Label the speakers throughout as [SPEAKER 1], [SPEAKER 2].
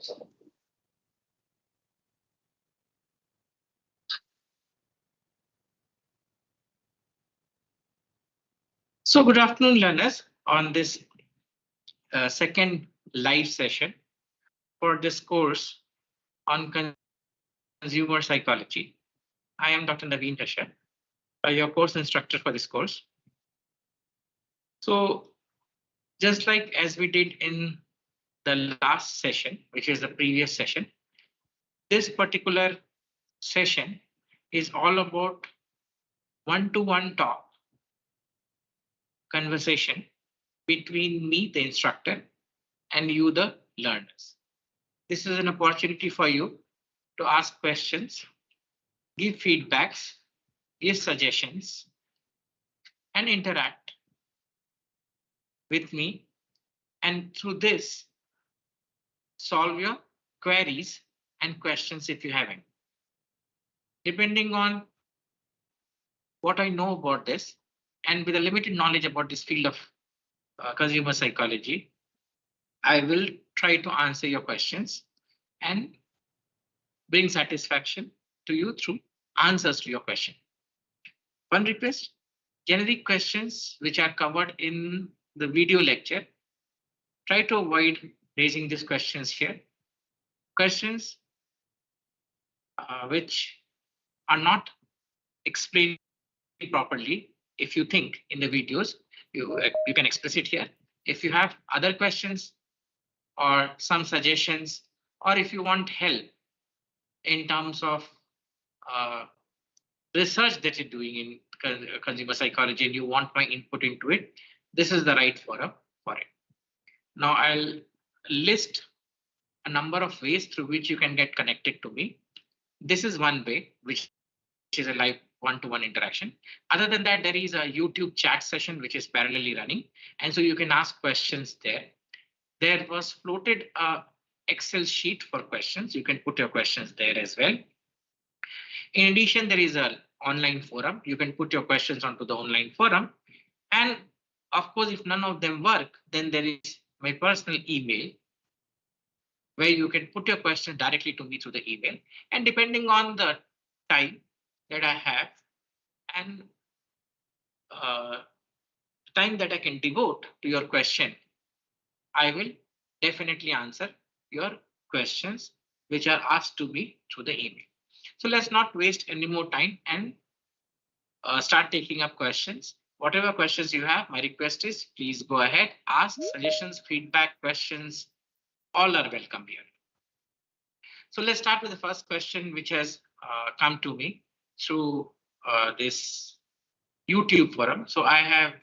[SPEAKER 1] So good afternoon, learners, on this second live session for this course on consumer psychology. I am Dr. Naveen, Kashyap, your course instructor for this course. So just like as we did in the last session, which is the previous session, this particular session is all about one-to-one talk conversation between me, the instructor, and you, the learners. This is an opportunity for you to ask questions, give feedbacks, give suggestions, and interact with me. And through this, solve your queries and questions if you have any. Depending on what I know about this, and with a limited knowledge about this field of consumer psychology, I will try to answer your questions and bring satisfaction to you through answers to your question. One request, generic questions which are covered in the video lecture, try to avoid raising these questions here. Questions which are not explained properly. If you think in the videos, you can express it here. If you have other questions or some suggestions, or if you want help in terms of research that you're doing in consumer psychology and you want my input into it, this is the right forum for it. Now I'll list a number of ways through which you can get connected to me. This is one way, which is a live one-to-one interaction. Other than that, there is a YouTube chat session which is parallelly running, and so you can ask questions there. There was floated a Excel sheet for questions. You can put your questions there as well. In addition, there is an online forum. You can put your questions onto the online forum. And of course, if none of them work, then there is my personal email where you can put your question directly to me through the email. And depending on the time that I have and time that I can devote to your question, I will definitely answer your questions which are asked to me through the email. So let's not waste any more time and start taking up questions. Whatever questions you have, my request is please go ahead, ask suggestions, feedback, questions, all are welcome here. So let's start with the first question which has come to me through this YouTube forum. So I have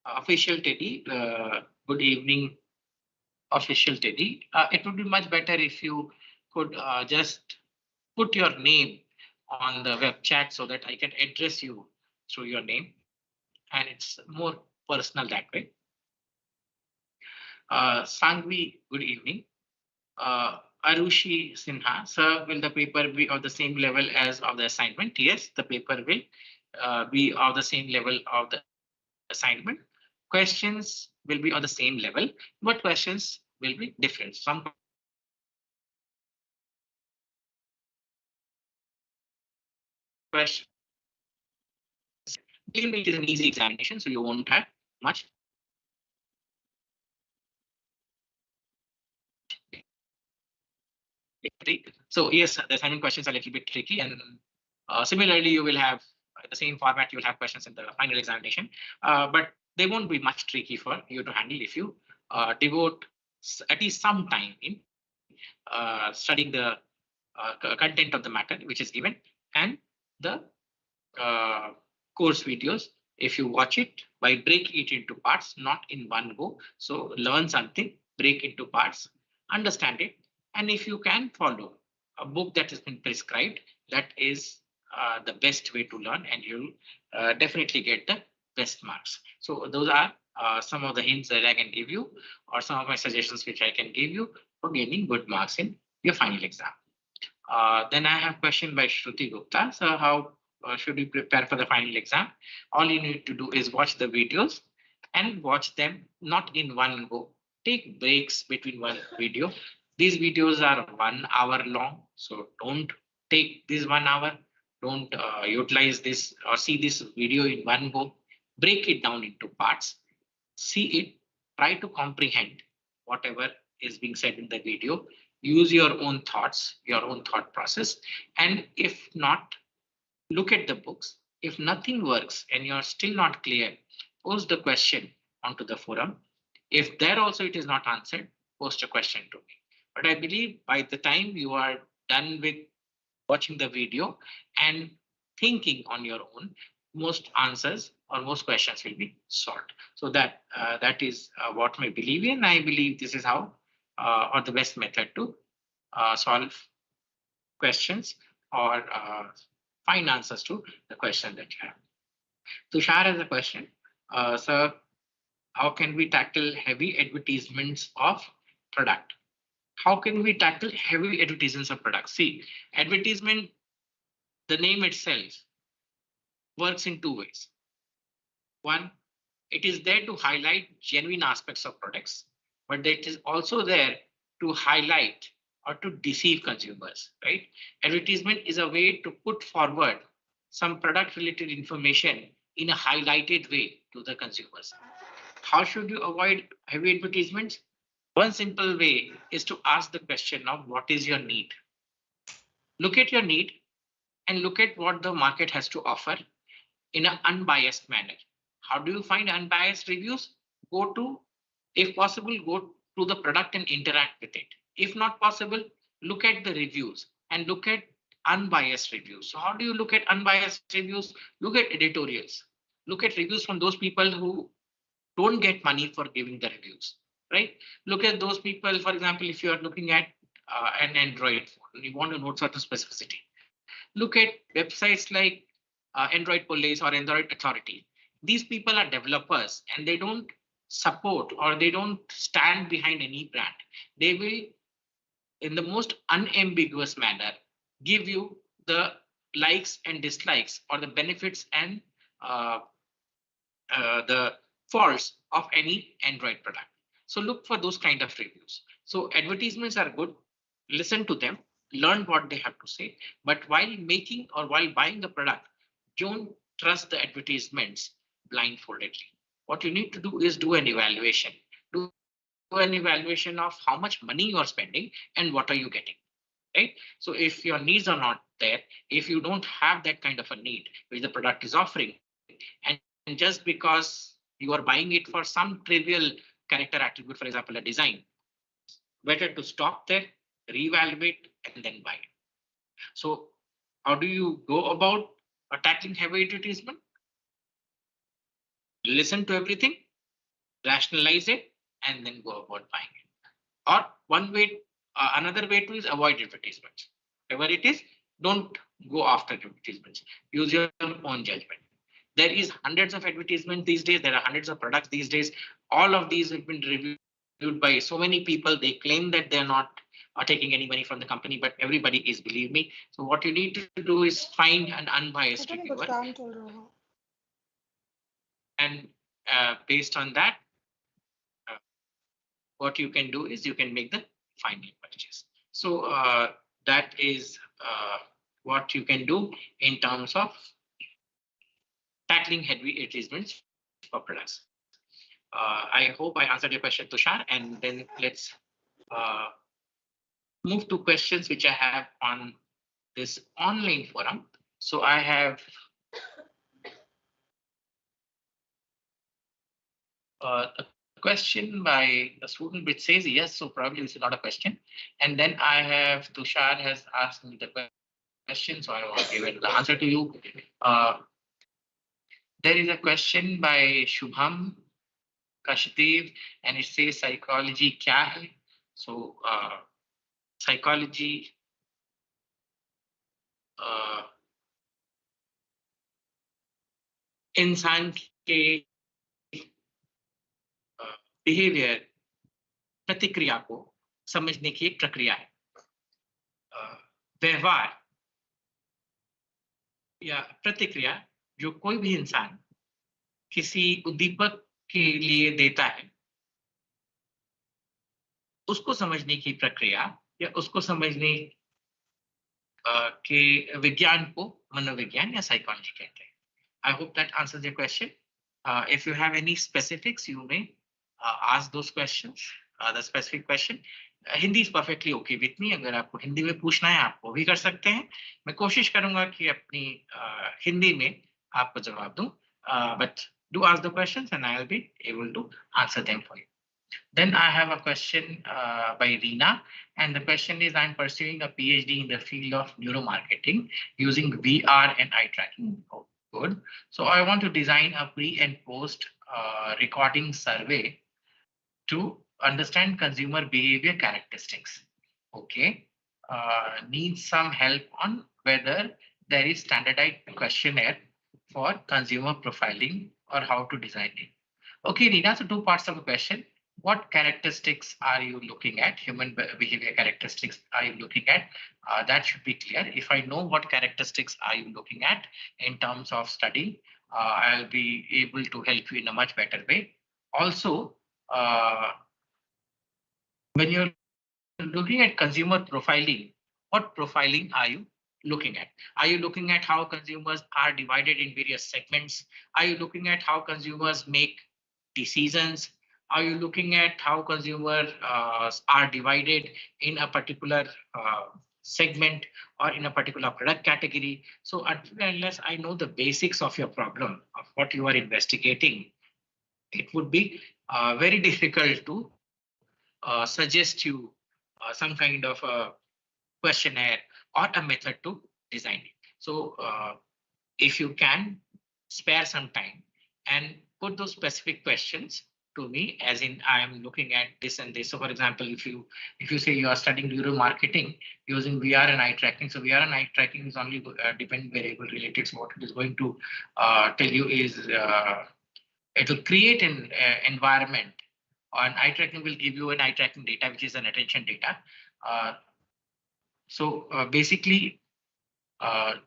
[SPEAKER 1] official Teddy. Good evening, official Teddy. It would be much better if you could just put your name on the web chat so that I can address you through your name, and it's more personal that way. Sangvi, good evening. Arushi Sinha, sir, will the paper be of the same level as of the assignment? Yes, the paper will be of the same level of the assignment. Questions will be on the same level, but questions will be different. Some questions. It is an easy examination, so you won't have much. So yes, the assignment questions are a little bit tricky, and similarly, you will have the same format. You will have questions in the final examination, but they won't be much tricky for you to handle if you devote at least some time in studying the content of the matter which is given and the course videos. If you watch it by breaking it into parts, not in one go. So learn something, break into parts, understand it. And if you can follow a book that has been prescribed, that is the best way to learn, and you'll definitely get the best marks. So those are some of the hints that I can give you, or some of my suggestions which I can give you for gaining good marks in your final exam. Then I have a question by Shruti Gupta. So how should you prepare for the final exam? All you need to do is watch the videos and watch them not in one go. Take breaks between one video. These videos are 1 hour long, so don't take this 1 hour. Don't utilize this or see this video in one go. Break it down into parts. See it. Try to comprehend whatever is being said in the video. Use your own thoughts, your own thought process. And if not, look at the books. If nothing works and you're still not clear, post the question onto the forum. If there also it is not answered, post a question to me. But I believe by the time you are done with watching the video and thinking on your own, most answers or most questions will be solved. So that is what I believe in. I believe this is how or the best method to solve questions or find answers to the question that you have. Tushar has a question. Sir, how can we tackle heavy advertisements of product? How can we tackle heavy advertisements of products? See, advertisement, the name itself works in two ways. One, it is there to highlight genuine aspects of products, but it is also there to highlight or to deceive consumers, right? Advertisement is a way to put forward some product related information in a highlighted way to the consumers. How should you avoid heavy advertisements? One simple way is to ask the question of what is your need? Look at your need and look at what the market has to offer in an unbiased manner. How do you find unbiased reviews? Go to, if possible, go to the product and interact with it. If not possible, look at the reviews and look at unbiased reviews. So how do you look at unbiased reviews? Look at editorials. Look at reviews from those people who don't get money for giving the reviews, right? Look at those people, for example, if you are looking at an Android phone, you want to know certain specificity. Look at websites like Android Police or Android Authority. These people are developers and they don't support or they don't stand behind any brand. They will, in the most unambiguous manner, give you the likes and dislikes or the benefits and the faults of any Android product. So look for those kind of reviews. So advertisements are good. Listen to them, learn what they have to say. But while making or while buying the product, don't trust the advertisements blindfoldedly. What you need to do is do an evaluation. Do an evaluation of how much money you are spending and what are you getting. Right? So if your needs are not there, if you don't have that kind of a need which the product is offering, and just because you are buying it for some trivial character attribute, for example, a design, better to stop there, reevaluate, and then buy it. So how do you go about tackling heavy advertisement? Listen to everything, rationalize it, and then go about buying it. Or one way, another way to is avoid advertisements. Whatever it is, don't go after advertisements. Use your own judgment. There is hundreds of advertisements these days. There are hundreds of products these days. All of these have been reviewed by so many people. They claim that they're not taking any money from the company, but everybody is, believe me. So what you need to do is find an unbiased reviewer. And based on that, what you can do is you can make the final purchase. So that is what you can do in terms of tackling heavy advertisements for products. I hope I answered your question, Tushar, and then let's move to questions which I have on this online forum. So I have a question by a student which says yes, so probably this is not a question. And then I have Tushar has asked me the question, so I will give it the answer to you. There is a question by Shubham Kashdev, and it says psychology kya hai? So psychology इंसान के behaviour प्रतिक्रिया को समझने की एक प्रक्रिया है. व्यवहार या प्रतिक्रिया जो कोई भी इंसान किसी उद्दीपक के लिए देता है, उसको समझने की प्रक्रिया या उसको समझने के विज्ञान को मनोविज्ञान या साइकोलॉजी कहते हैं. I hope that answers your question. If you have any specifics, you may ask those questions, the specific question. Hindi is perfectly okay with me. अगर आपको हिंदी में पूछना है आप वो भी कर सकते हैं. मैं कोशिश करूंगा कि अपनी हिंदी में आपको जवाब दूं. But do ask the questions and I'll be able to answer them for you. Then I have a question by Reena, and the question is: I'm pursuing a PhD in the field of neuromarketing using VR and eye tracking. Oh, good. So I want to design a pre and post recording survey to understand consumer behavior characteristics. Okay. Needs some help on whether there is standardized questionnaire for consumer profiling or how to design it. Okay, Nina, so two parts of the question. What characteristics are you looking at? Human behavior characteristics are you looking at? That should be clear. If I know what characteristics are you looking at in terms of study, I'll be able to help you in a much better way. Also, when you're looking at consumer profiling, what profiling are you looking at? Are you looking at how consumers are divided in various segments? Are you looking at how consumers make decisions? Are you looking at how consumers are divided in a particular segment or in a particular product category? So unless I know the basics of your problem, of what you are investigating, it would be very difficult to suggest you some kind of a questionnaire or a method to design it. So if you can spare some time and put those specific questions to me, as in I am looking at this and this. So for example, if you say you are studying neuromarketing using VR and eye tracking, so VR and eye tracking is only dependent variable related. So what it is going to tell you is it will create an environment, and eye tracking will give you an eye tracking data, which is an attention data. So basically,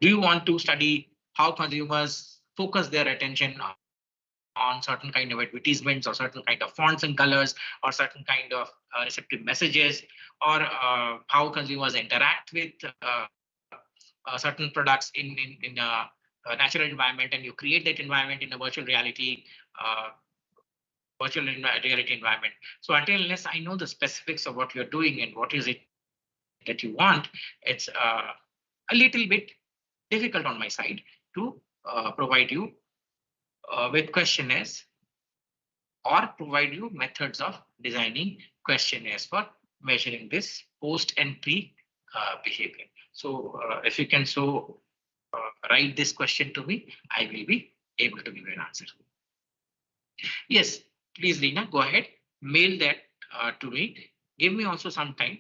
[SPEAKER 1] do you want to study how consumers focus their attention on certain kind of advertisements or certain kind of fonts and colors or certain kind of receptive messages, or how consumers interact with certain products in a natural environment, and you create that environment in a virtual reality environment. So until unless I know the specifics of what you're doing and what is it that you want, it's a little bit difficult on my side to provide you with questionnaires or provide you methods of designing questionnaires for measuring this post and pre behavior. So if you can write this question to me, I will be able to give you an answer. Yes, please, Reena, go ahead, mail that to me. Give me also some time.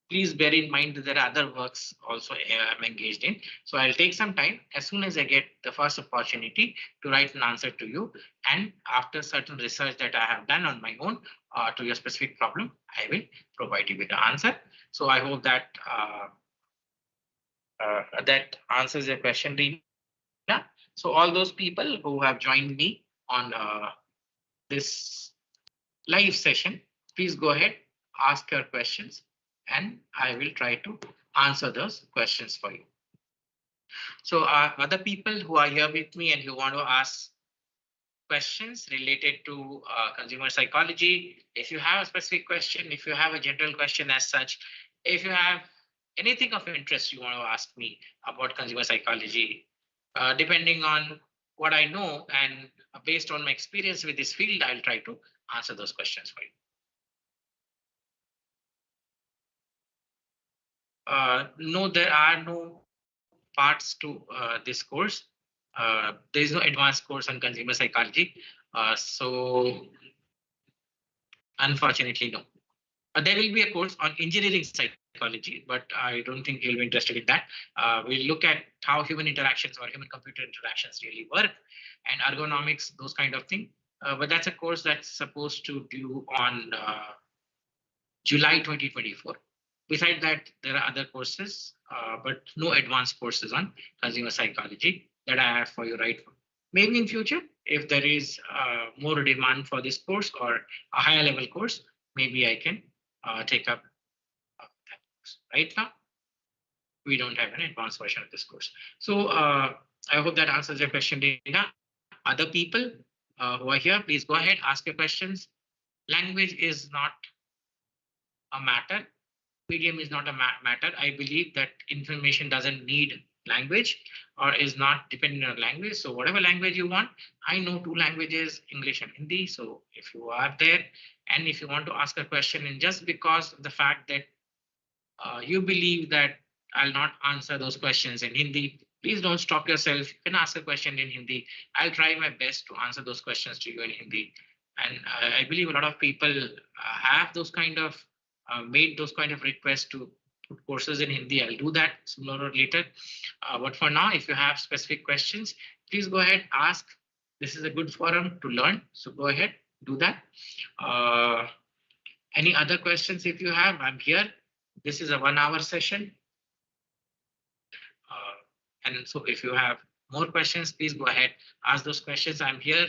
[SPEAKER 1] Please bear in mind that there are other works also I'm engaged in. So I'll take some time as soon as I get the first opportunity to write an answer to you. And after certain research that I have done on my own to your specific problem, I will provide you with the answer. So I hope that that answers your question, Reena. So all those people who have joined me on this live session, please go ahead, ask your questions, and I will try to answer those questions for you. So other people who are here with me and who want to ask questions related to consumer psychology, if you have a specific question, if you have a general question as such, if you have anything of interest you want to ask me about consumer psychology, depending on what I know and based on my experience with this field, I'll try to answer those questions for you. No, there are no parts to this course. There is no advanced course on consumer psychology. So unfortunately, no. There will be a course on engineering psychology, but I don't think you'll be interested in that. We'll look at how human interactions or human-computer interactions really work and ergonomics, those kind of things. But that's a course that's supposed to do on July 2024. Besides that, there are other courses, but no advanced courses on consumer psychology that I have for you right now. Maybe in future, if there is more demand for this course or a higher level course, maybe I can take up that course. Right now, we don't have an advanced version of this course. So I hope that answers your question, Dina. Other people who are here, please go ahead, ask your questions. Language is not a matter. Medium is not a matter. I believe that information doesn't need language or is not dependent on language. So whatever language you want, I know two languages, English and Hindi. So if you are there and if you want to ask a question, and just because of the fact that you believe that I'll not answer those questions in Hindi, please don't stop yourself. You can ask a question in Hindi. I'll try my best to answer those questions to you in Hindi. And I believe a lot of people have those kind of made those kind of requests to put courses in Hindi. I'll do that sooner or later. But for now, if you have specific questions, please go ahead, ask. This is a good forum to learn. So go ahead, do that. Any other questions if you have, I'm here. This is a 1 hour session. And so if you have more questions, please go ahead, ask those questions. I'm here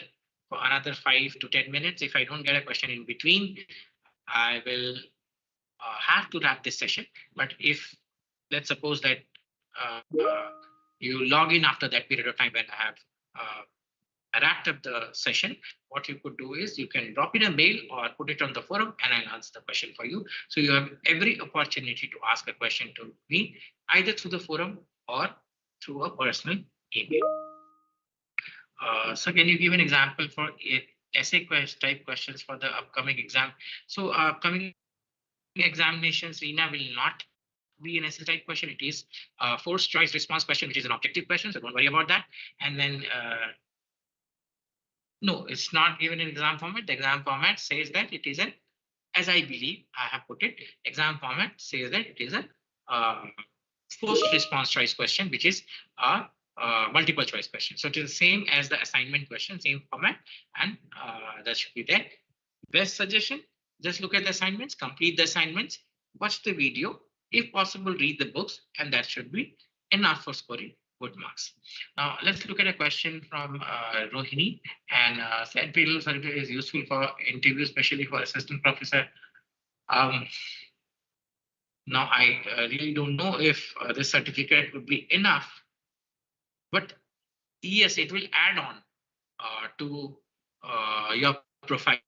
[SPEAKER 1] for another 5 to 10 minutes. If I don't get a question in between, I will have to wrap this session. But if let's suppose that you log in after that period of time when I have wrapped up the session, what you could do is you can drop in a mail or put it on the forum and I'll answer the question for you. So you have every opportunity to ask a question to me, either through the forum or through a personal email. So can you give an example for essay type questions for the upcoming exam? So upcoming examinations, Reena, will not be an essay type question. It is a forced choice response question, which is an objective question. So don't worry about that. And then no, it's not given in exam format. The exam format says that it is an, as I believe I have put it, exam format says that it is a forced response choice question, which is a multiple choice question. So it is the same as the assignment question, same format, and that should be there. Best suggestion, just look at the assignments, complete the assignments, watch the video, if possible, read the books, and that should be enough for scoring good marks. Now, let's look at a question from Rohini, and said PLL certificate is useful for interviews, especially for assistant professor. Now, I really don't know if this certificate would be enough, but yes, it will add on to your profile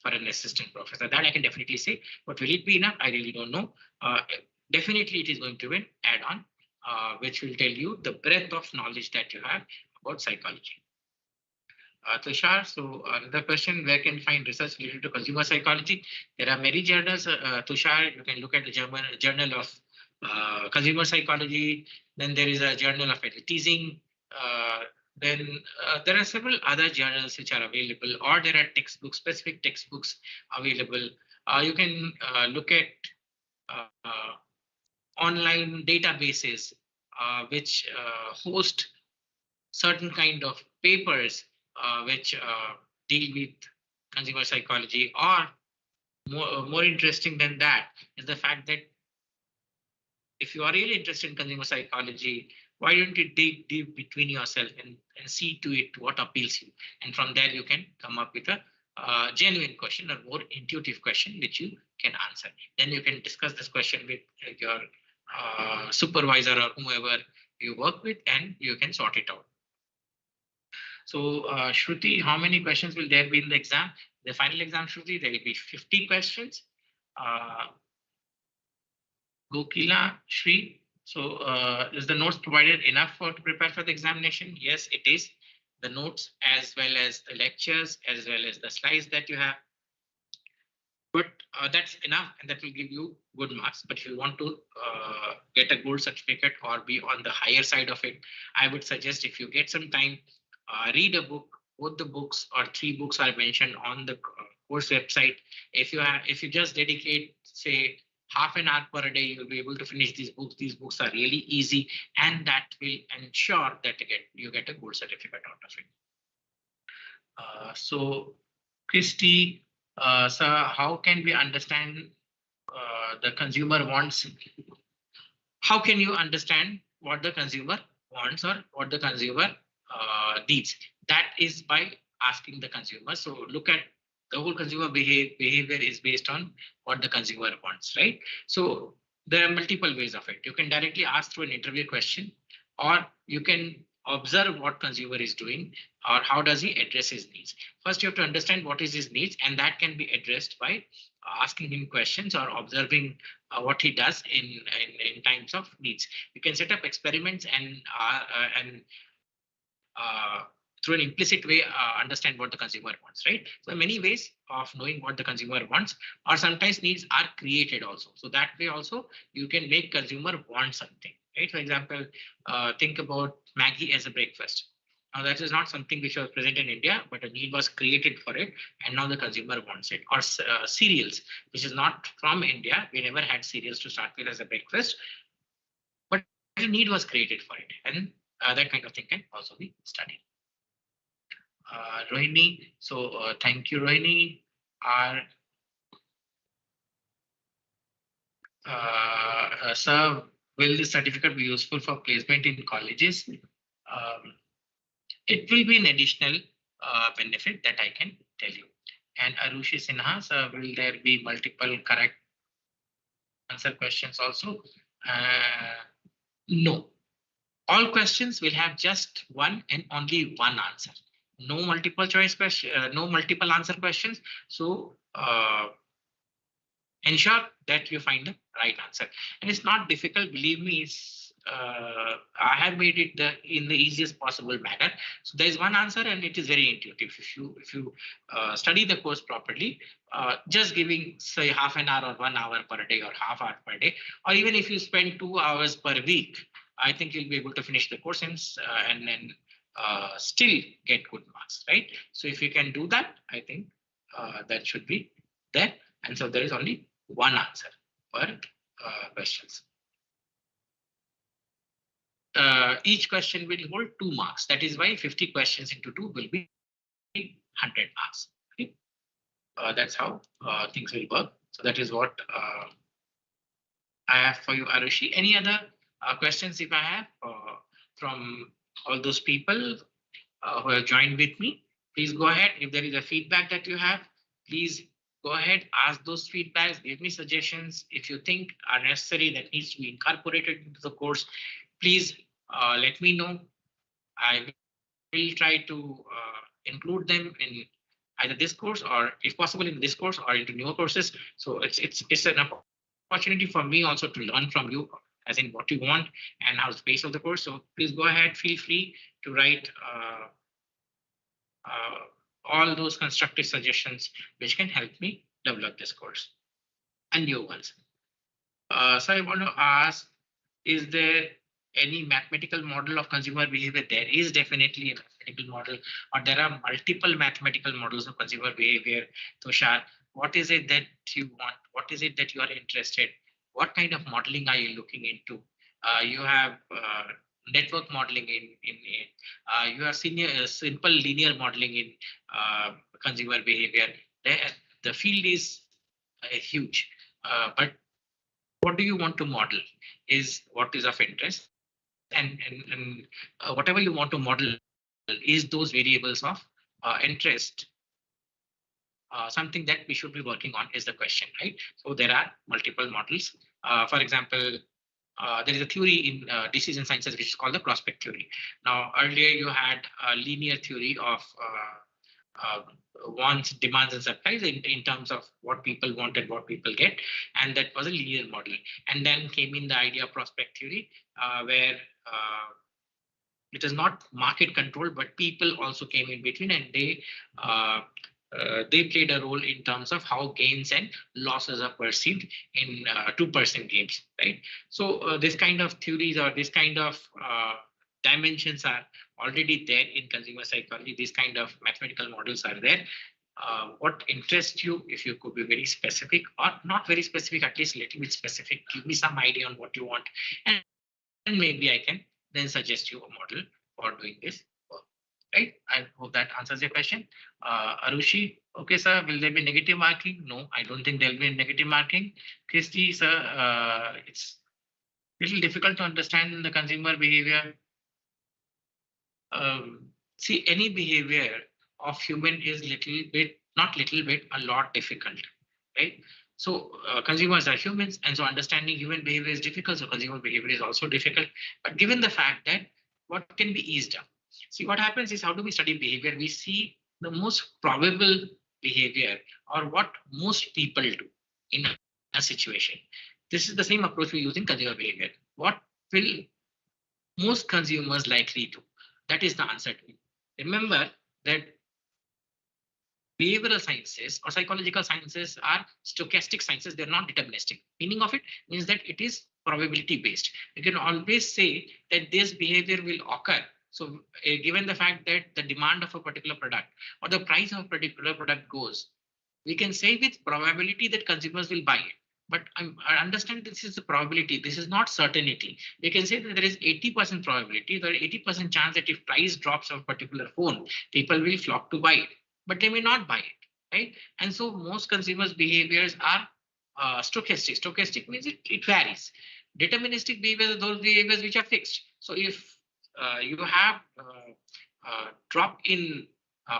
[SPEAKER 1] for an assistant professor. That I can definitely say, but will it be enough? I really don't know. Definitely, it is going to be an add-on, which will tell you the breadth of knowledge that you have about psychology. Tushar, so another question, where can you find research related to consumer psychology? There are many journals. Tushar, you can look at the Journal of Consumer Psychology. Then there is a Journal of Teasing. Then there are several other journals which are available, or there are textbooks, specific textbooks available. You can look at online databases which host certain kind of papers which deal with consumer psychology. Or more interesting than that is the fact that if you are really interested in consumer psychology, why don't you dig deep between yourself and see to it what appeals you, and from there you can come up with a genuine question or more intuitive question which you can answer. Then you can discuss this question with your supervisor or whoever you work with, and you can sort it out. So Shruti, how many questions will there be in the exam? The final exam, Shruti, there will be 50 questions. Gokila, Shri, so is the notes provided enough to prepare for the examination? Yes, it is. The notes as well as the lectures as well as the slides that you have. But that's enough, and that will give you good marks. But if you want to get a gold certificate or be on the higher side of it, I would suggest if you get some time, read a book. Both the books or 3 books are mentioned on the course website. If you just dedicate, say, half an hour per day, you'll be able to finish these books. These books are really easy, and that will ensure that you get a gold certificate out of it. So, Christy, so how can we understand the consumer wants? How can you understand what the consumer wants or what the consumer needs? That is by asking the consumer. So look at the whole consumer behavior is based on what the consumer wants, right? So there are multiple ways of it. You can directly ask through an interview question, or you can observe what consumer is doing or how does he address his needs. First, you have to understand what is his needs, and that can be addressed by asking him questions or observing what he does in times of needs. You can set up experiments and through an implicit way understand what the consumer wants, right? So many ways of knowing what the consumer wants, or sometimes needs are created also. So that way also you can make consumer want something, right? For example, think about Maggie as a breakfast. Now that is not something which was present in India, but a need was created for it, and now the consumer wants it. Or cereals, which is not from India. We never had cereals to start with as a breakfast, but a need was created for it, and that kind of thing can also be studied. Rohini, so thank you, Rohini. Our sir, will this certificate be useful for placement in colleges? It will be an additional benefit that I can tell you. And Arushi Sinha, sir, will there be multiple correct answer questions also? No. All questions will have just one and only one answer. No multiple choice question, no multiple answer questions. So ensure that you find the right answer. And it's not difficult, believe me. I have made it in the easiest possible manner. So there is one answer, and it is very intuitive. If you study the course properly, just giving say half an hour or 1 hour per day or half hour per day, or even if you spend 2 hours per week, I think you'll be able to finish the course and then still get good marks, right? So if you can do that, I think that should be there. And so there is only one answer per questions. Each question will hold 2 marks. That is why 50 questions into 2 will be 100 marks. Okay? That's how things will work. So that is what I have for you, Arushi. Any other questions if I have from all those people who have joined with me? Please go ahead. If there is a feedback that you have, please go ahead, ask those feedbacks, give me suggestions. If you think are necessary that needs to be incorporated into the course, please let me know. I will try to include them in either this course, or if possible in this course, or into newer courses. So it's an opportunity for me also to learn from you, as in what you want and how's the pace of the course. So please go ahead, feel free to write all those constructive suggestions which can help me develop this course and new ones. So I want to ask, is there any mathematical model of consumer behavior? There is definitely a mathematical model, or there are multiple mathematical models of consumer behavior. Tushar, what is it that you want? What is it that you are interested? What kind of modeling are you looking into? You have network modeling you have simple linear modeling in consumer behavior. The field is huge, but what do you want to model is what is of interest, and whatever you want to model is those variables of interest. Something that we should be working on is the question, right? So there are multiple models. For example, there is a theory in decision sciences which is called the prospect theory. Now, earlier you had a linear theory of wants, demands, and supplies in terms of what people want and what people get, and that was a linear model. And then came in the idea of prospect theory, where it is not market controlled, but people also came in between, and they played a role in terms of how gains and losses are perceived in two-person games, right? So this kind of theories or this kind of dimensions are already there in consumer psychology. These kind of mathematical models are there. What interests you, if you could be very specific or not very specific, at least a little bit specific, give me some idea on what you want, and maybe I can then suggest you a model for doing this work, right? I hope that answers your question. Arushi, okay, sir, will there be negative marking? No, I don't think there'll be negative marking. Christy, sir, it's a little difficult to understand the consumer behavior. See, any behavior of human is little bit not little bit, a lot difficult, right? So consumers are humans, and so understanding human behavior is difficult. So consumer behavior is also difficult. But given the fact that what can be eased up, see what happens is how do we study behavior? We see the most probable behavior or what most people do in a situation. This is the same approach we use in consumer behavior. What will most consumers likely do? That is the answer to it. Remember that behavioral sciences or psychological sciences are stochastic sciences. They're not deterministic. Meaning of it means that it is probability based. You can always say that this behavior will occur. So given the fact that the demand of a particular product or the price of a particular product goes, we can say with probability that consumers will buy it. But I understand this is the probability. This is not certainty. We can say that there is 80% probability, there is 80% chance that if price drops of a particular phone, people will flock to buy it, but they may not buy it, right? And so most consumers' behaviors are stochastic. Stochastic means it varies. Deterministic behaviors are those behaviors which are fixed. So if you have drop in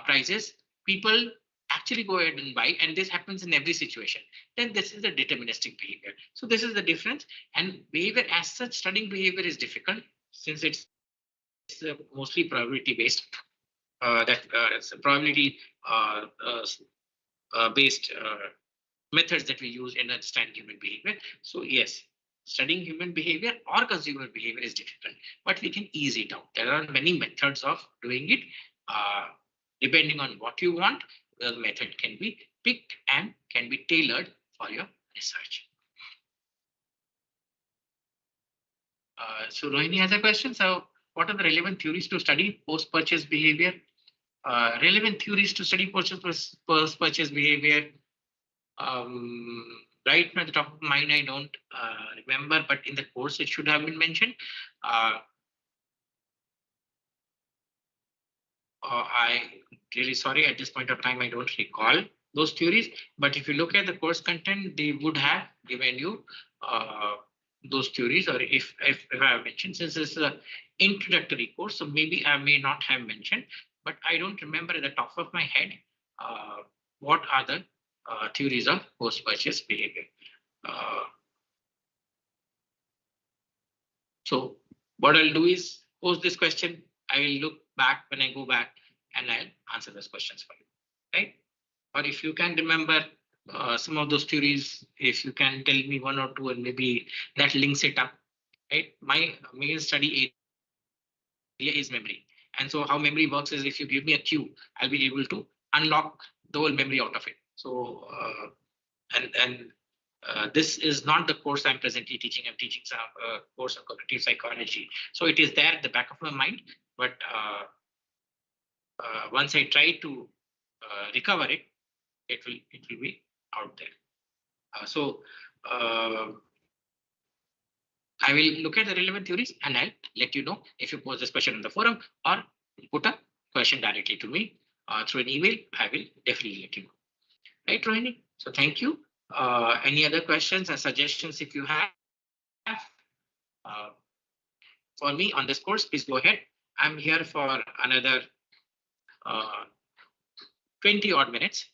[SPEAKER 1] prices, people actually go ahead and buy, and this happens in every situation, then this is the deterministic behavior. So this is the difference. And behavior as such, studying behavior is difficult since it's mostly probability based. It's a probability based methods that we use in understanding human behavior. So yes, studying human behavior or consumer behavior is difficult, but we can ease it out. There are many methods of doing it. Uh, Depending on what you want, the method can be picked and can be tailored for your research. So Rohini has a question. So what are the relevant theories to study post-purchase behavior? Relevant theories to study post-purchase behavior. Right now, at the top of mind, I don't remember, but in the course it should have been mentioned. I really sorry, at this point of time, I don't recall those theories. But if you look at the course content, they would have given you those theories, or if I have mentioned, since this is an introductory course, so maybe I may not have mentioned, but I don't remember at the top of my head what are the theories of post-purchase behavior. So what I'll do is pose this question. I will look back when I go back and I'll answer those questions for you, right? Or if you can remember some of those theories, if you can tell me one or two and maybe that links it up, right? My main study area is memory. And so how memory works is if you give me a cue, I'll be able to unlock the whole memory out of it. So, this is not the course I'm presently teaching. I'm teaching some course of cognitive psychology. So it is there at the back of my mind, but once I try to recover it, it will be out there. I will look at the relevant theories and I'll let you know if you pose this question in the forum or put a question directly to me through an email. I will definitely let you know. Right, Rohini? So thank you. Any other questions or suggestions if you have for me on this course, please go ahead. I'm here for another 20 odd minutes.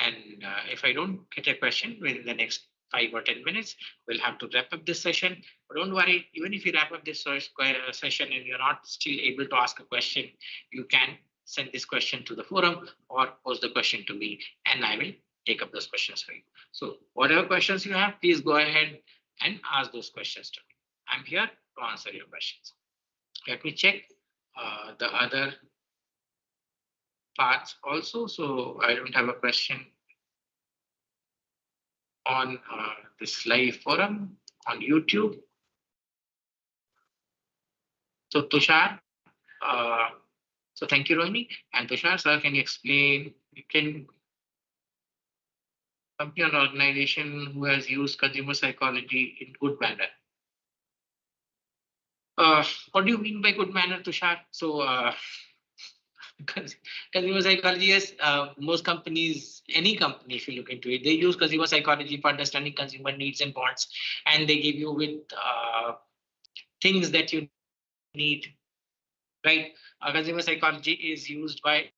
[SPEAKER 1] And if I don't get a question within the next 5 or 10 minutes, we'll have to wrap up this session. But don't worry, even if you wrap up this session and you're not still able to ask a question, you can send this question to the forum or pose the question to me, and I will take up those questions for you. So whatever questions you have, please go ahead and ask those questions to me. I'm here to answer your questions. Let me check the other parts also. So I don't have a question on this live forum on YouTube. So Tushar, so thank you, Rohini. And Tushar, sir, can you explain, company or organization who has used consumer psychology in good manner? What do you mean by good manner, Tushar? So consumer psychology, yes, most companies, any company, if you look into it, they use consumer psychology for understanding consumer needs and wants, and they give you with things that you need, right? Consumer psychology is used by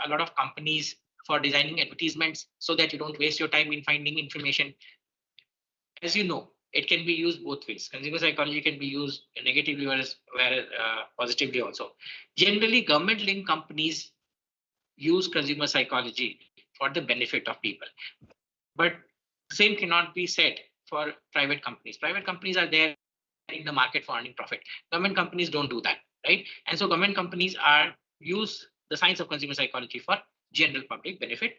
[SPEAKER 1] a lot of companies for for designing advertisements so that you don't waste your time in finding information. As you know, it can be used both ways. Consumer psychology can be used negatively whereas positively also. Generally, government-linked companies use consumer psychology for the benefit of people. But same cannot be said for private companies. Private companies are there in the market for earning profit. Government companies don't do that, right? And so government companies are use the science of consumer psychology for general public benefit.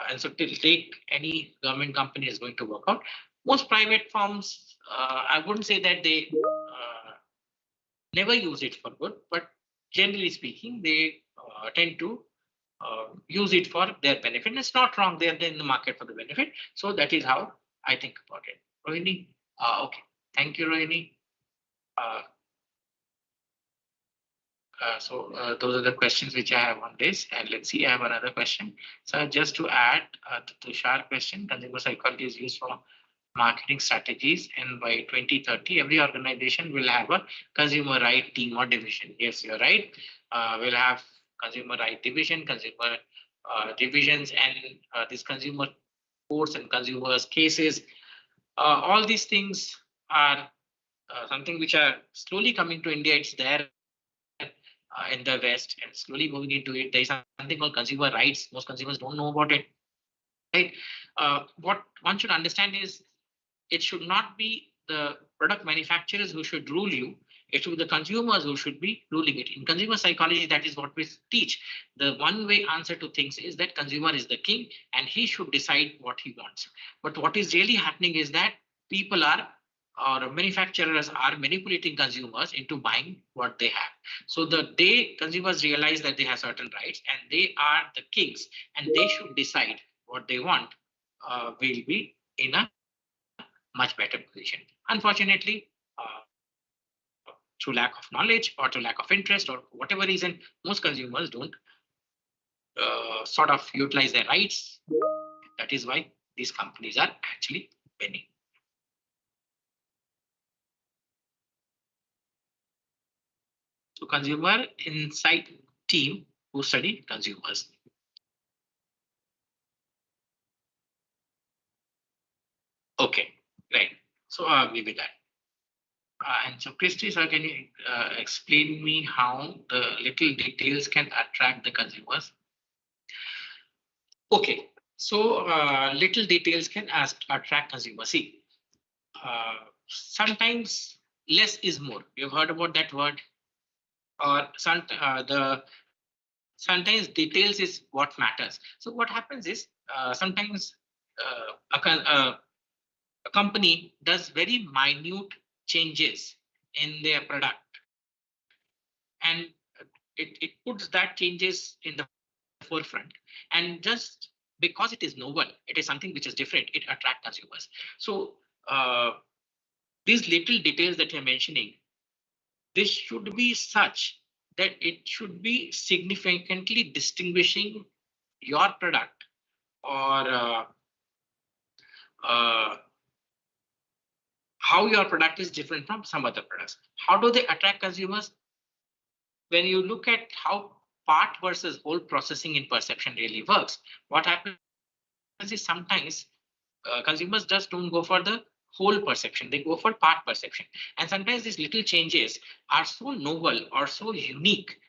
[SPEAKER 1] And so till take any government company is going to work out. Most private firms, I wouldn't say that they never use it for good, but generally speaking, they tend to use it for their benefit. It's not wrong. They're in the market for the benefit. So that is how I think about it. Rohini, okay. Thank you, Rohini. So those are the questions which I have on this. And let's see, I have another question. So just to add to Tushar question, consumer psychology is used for marketing strategies, and by 2030, every organization will have a consumer right team or division. Yes, you're right. We'll have consumer right division, consumer divisions, and this consumer courts and consumers cases. All these things are something which are slowly coming to India. It's there in the West and slowly moving into it. There is something called consumer rights. Most consumers don't know about it. Right? What one should understand is it should not be the product manufacturers who should rule you. It should be the consumers who should be ruling it. In consumer psychology, that is what we teach. The one-way answer to things is that consumer is the king and he should decide what he wants. But what is really happening is that people are or manufacturers are manipulating consumers into buying what they have. So the day consumers realize that they have certain rights and they are the kings and they should decide what they want, will be in a much better position. Unfortunately, through lack of knowledge or through lack of interest or whatever reason, most consumers don't sort of utilize their rights. That is why these companies are actually winning. So consumer insight team who study consumers. Okay, right. So maybe that. And so Christy, sir, can you explain me how the little details can attract the consumers? Okay, so little details can attract consumers. See, sometimes less is more. You've heard about that word, or sometimes details is what matters. So what happens is sometimes a company does very minute changes in their product, and it puts that changes in the forefront, and just because it is novel, it is something which is different, it attracts consumers. So these little details that you're mentioning, this should be such that it should be significantly distinguishing your product or how your product is different from some other products. How do they attract consumers? When you look at how part versus whole processing in perception really works, what happens is sometimes consumers just don't go for the whole perception, they go for part perception. And sometimes these little changes are so novel or so unique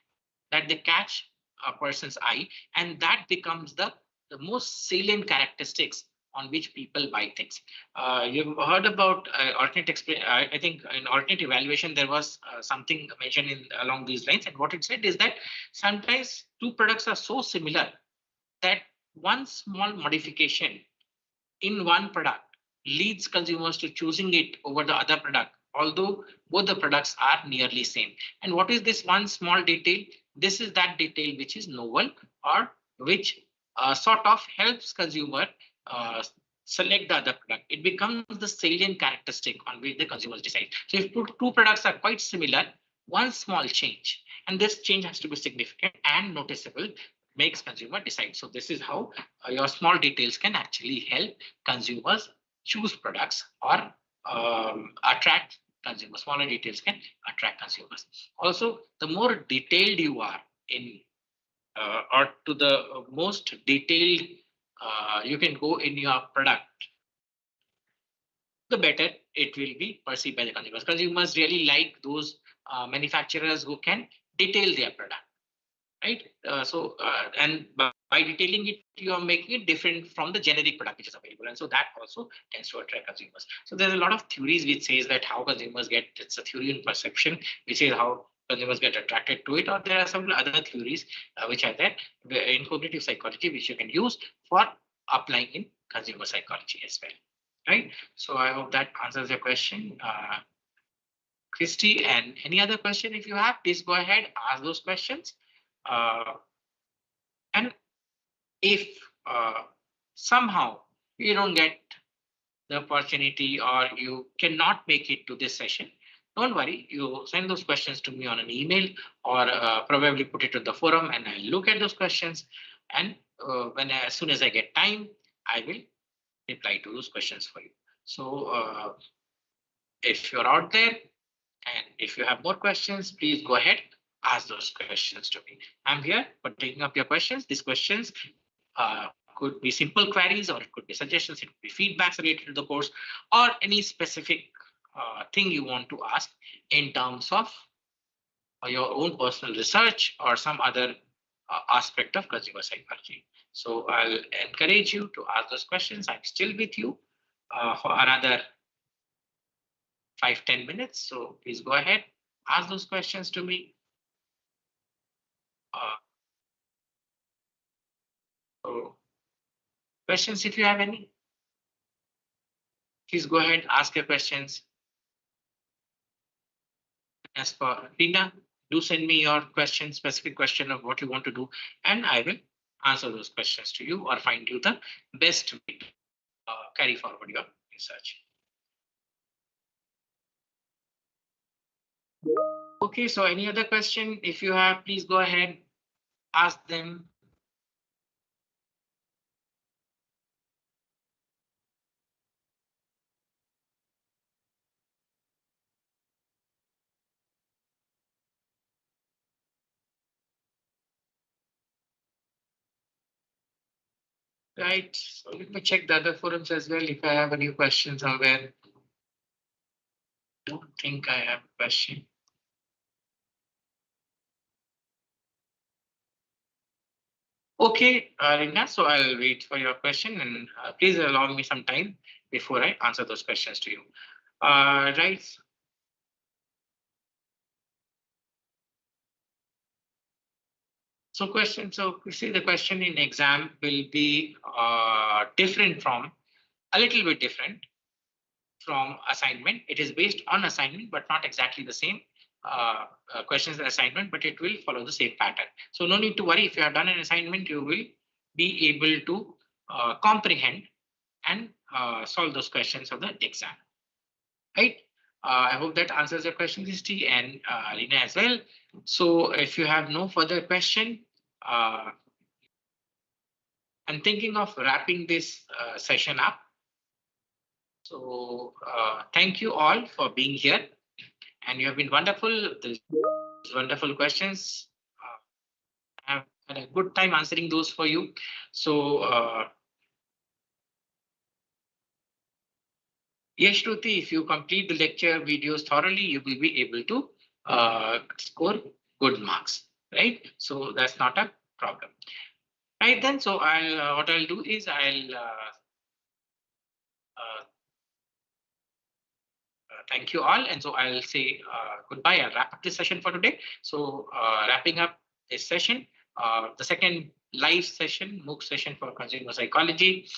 [SPEAKER 1] that they catch a person's eye, and that becomes the most salient characteristics on which people buy things. You've heard about alternate I think in alternate evaluation, there was something mentioned along these lines. And what it said is that sometimes two products are so similar that one small modification in one product leads consumers to choosing it over the other product, although both the products are nearly same. And what is this one small detail? This is that detail which is novel or which sort of helps consumer select the other product. It becomes the salient characteristic on which the consumers decide. So if two products are quite similar, one small change, and this change has to be significant and noticeable, makes consumer decide. So this is how your small details can actually help consumers choose products or attract consumers. Smaller details can attract consumers. Also, the more detailed you are in or to the most detailed you can go in your product, the better it will be perceived by the consumers. Consumers really like those manufacturers who can detail their product, right? And by detailing it, you are making it different from the generic product which is available, and so that also tends to attract consumers. So there's a lot of theories which says that how consumers get, it's a theory in perception which is how consumers get attracted to it, or there are some other theories which are there in cognitive psychology which you can use for applying in consumer psychology as well, right? So I hope that answers your question, Christy. And any other question if you have, please go ahead, ask those questions. And if somehow you don't get the opportunity or you cannot make it to this session, don't worry, you send those questions to me on an email or probably put it to the forum, and I'll look at those questions. And as soon as I get time, I will reply to those questions for you. So if you're out there and if you have more questions, please go ahead, ask those questions to me. I'm here for taking up your questions. These questions could be simple queries, or it could be suggestions, it could be feedbacks related to the course, or any specific thing you want to ask in terms of your own personal research or some other aspect of consumer psychology. So I'll encourage you to ask those questions. I'm still with you for another 5-10 minutes. So please go ahead, ask those questions to me. So questions, if you have any, please go ahead, ask your questions. As for Rina, do send me your question, specific question of what you want to do, and I will answer those questions to you or find you the best way to carry forward your research. Okay, so any other question, if you have, please go ahead, ask them. Right, so let me check the other forums as well if I have any questions somewhere. Don't think I have a question. Okay, Rina, so I'll wait for your question, and please allow me some time before I answer those questions to you. Right. So you see the question in exam will be different from, a little bit different from assignment. It is based on assignment, but not exactly the same questions and assignment, but it will follow the same pattern. So no need to worry. If you have done an assignment, you will be able to comprehend and solve those questions of the exam, right? I hope that answers your question, Christy, and Rina as well. So if you have no further question, I'm thinking of wrapping this session up. So thank you all for being here, and you have been wonderful. These wonderful questions. I have had a good time answering those for you. So yes, Shruti, if you complete the lecture videos thoroughly, you will be able to score good marks, right? So that's not a problem. Right then, so what I'll do is thank you all, and so I'll say goodbye. I'll wrap up this session for today. So wrapping up this session, the second live session, MOOC session for consumer psychology,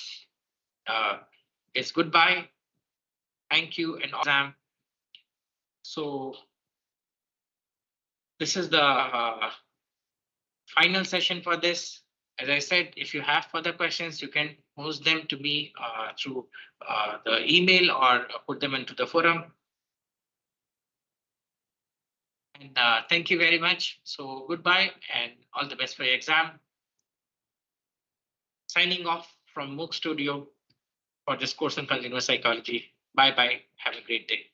[SPEAKER 1] is goodbye. Thank you and exam. So this is the final session for this. As I said, if you have further questions, you can post them to me through the email or put them into the forum. And thank you very much. So goodbye and all the best for your exam. Signing off from MOOC Studio for this course on consumer psychology. Bye bye. Have a great day.